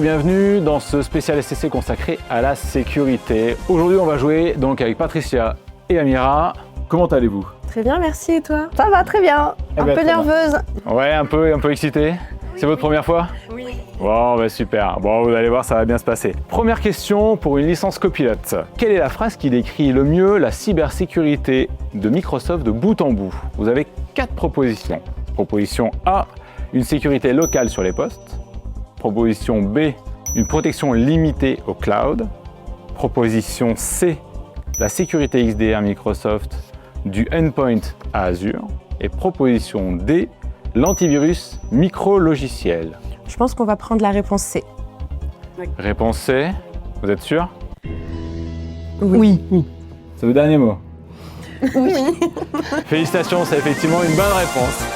bienvenue dans ce spécial SCC consacré à la sécurité. Aujourd'hui, on va jouer donc avec Patricia et Amira. Comment allez-vous? Très bien, merci, et toi? Ça va très bien, un peu nerveuse. Ouais, un peu excitée. C'est votre première fois? Oui. Bon, bah super. Bon, vous allez voir, ça va bien se passer. Première question pour une licence copilote. Quelle est la phrase qui décrit le mieux la cybersécurité de Microsoft de bout en bout? Vous avez 4 propositions. Proposition A, une sécurité locale sur les postes. Proposition B, une protection limitée au cloud. Proposition C, la sécurité XDR Microsoft du endpoint à Azure. Et proposition D, l'antivirus micro-logiciel. Je pense qu'on va prendre la réponse C. Réponse C, vous êtes sûr? Oui. C'est le dernier mot. Oui. Félicitations, c'est effectivement une bonne réponse.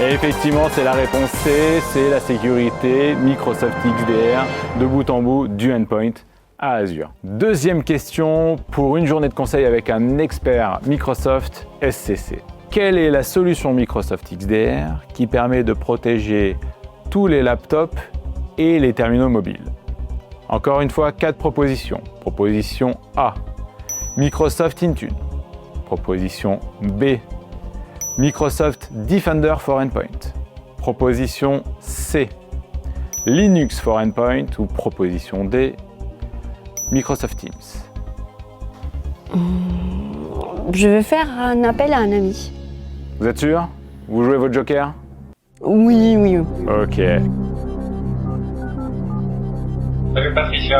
Et effectivement, c'est la réponse C, c'est la sécurité Microsoft XDR de bout en bout du endpoint à Azure. Deuxième question pour une journée de conseil avec un expert Microsoft SCC. Quelle est la solution Microsoft XDR qui permet de protéger tous les laptops et les terminaux mobiles? Encore une fois, 4 propositions. Proposition A, Microsoft Intune. Proposition B, Microsoft Defender for Endpoint. Proposition C, Linux for Endpoint. Ou proposition D, Microsoft Teams. Je vais faire un appel à un ami. Vous êtes sûr? Vous jouez votre joker? Oui. Ok. Salut Patricia.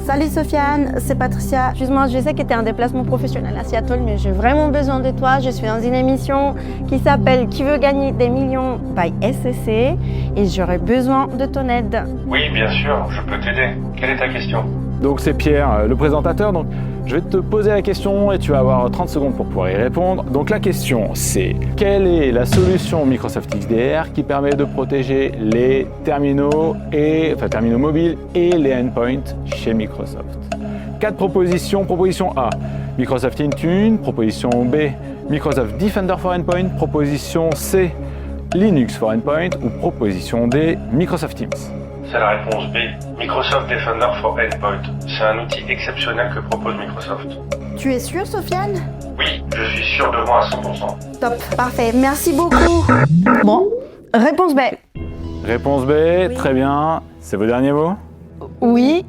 Salut Sofiane, c'est Patricia. Excuse-moi, je sais que tu es en déplacement professionnel à Seattle, mais j'ai vraiment besoin de toi. Je suis dans une émission qui s'appelle Qui veut gagner des millions by SCC et j'aurais besoin de ton aide. Oui, bien sûr, je peux t'aider. Quelle est ta question? Donc c'est Pierre, le présentateur. Donc je vais te poser la question et tu vas avoir 30 secondes pour pouvoir y répondre. Donc la question c'est: quelle est la solution Microsoft XDR qui permet de protéger les terminaux mobiles et les endpoints chez Microsoft? 4 propositions. Proposition A, Microsoft Intune. Proposition B, Microsoft Defender for Endpoint. Proposition C, Linux for Endpoint. Ou proposition D, Microsoft Teams. C'est la réponse B, Microsoft Defender for Endpoint. C'est un outil exceptionnel que propose Microsoft. Tu es sûr, Sofiane? Oui, je suis sûr de moi à 100%. Top, parfait, merci beaucoup. Bon, réponse B. Réponse B, très bien. C'est vos derniers mots? Oui.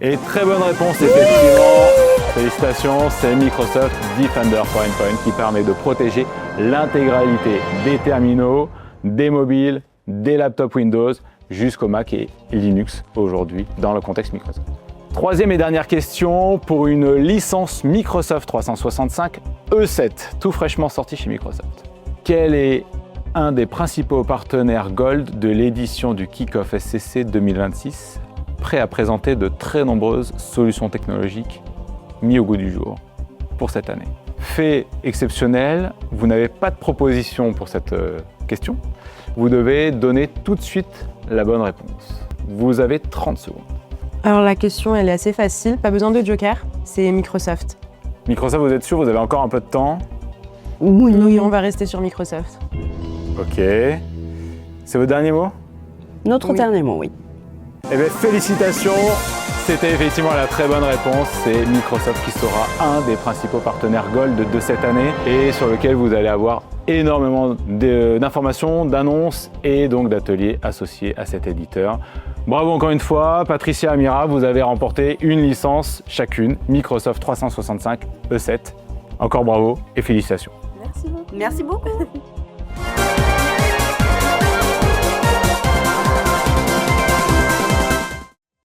Et très bonne réponse, effectivement. Félicitations, c'est Microsoft Defender for Endpoint qui permet de protéger l'intégralité des terminaux, des mobiles, des laptops Windows, jusqu'au Mac et Linux aujourd'hui dans le contexte Microsoft. Troisième et dernière question pour une licence Microsoft 365 E7, tout fraîchement sorti chez Microsoft. Quel est un des principaux partenaires Gold de l'édition du Kick-Off SCC 2026, prêt à présenter de très nombreuses solutions technologiques mises au goût du jour pour cette année? Fait exceptionnel, vous n'avez pas de proposition pour cette question. Vous devez donner tout de suite la bonne réponse. Vous avez 30 secondes. Alors la question, elle est assez facile, pas besoin de joker, c'est Microsoft. Microsoft, vous êtes sûr? Vous avez encore un peu de temps? Oui, on va rester sur Microsoft. Ok. C'est votre dernier mot? Notre Oui. dernier mot, oui. Eh bien, félicitations! C'était effectivement la très bonne réponse. C'est Microsoft qui sera un des principaux partenaires Gold de cette année et sur lequel vous allez avoir énormément d'informations, d'annonces et donc d'ateliers associés à cet éditeur. Bravo encore une fois, Patricia et Amira, vous avez remporté une licence chacune, Microsoft 365 E7. Encore bravo et félicitations. Merci beaucoup.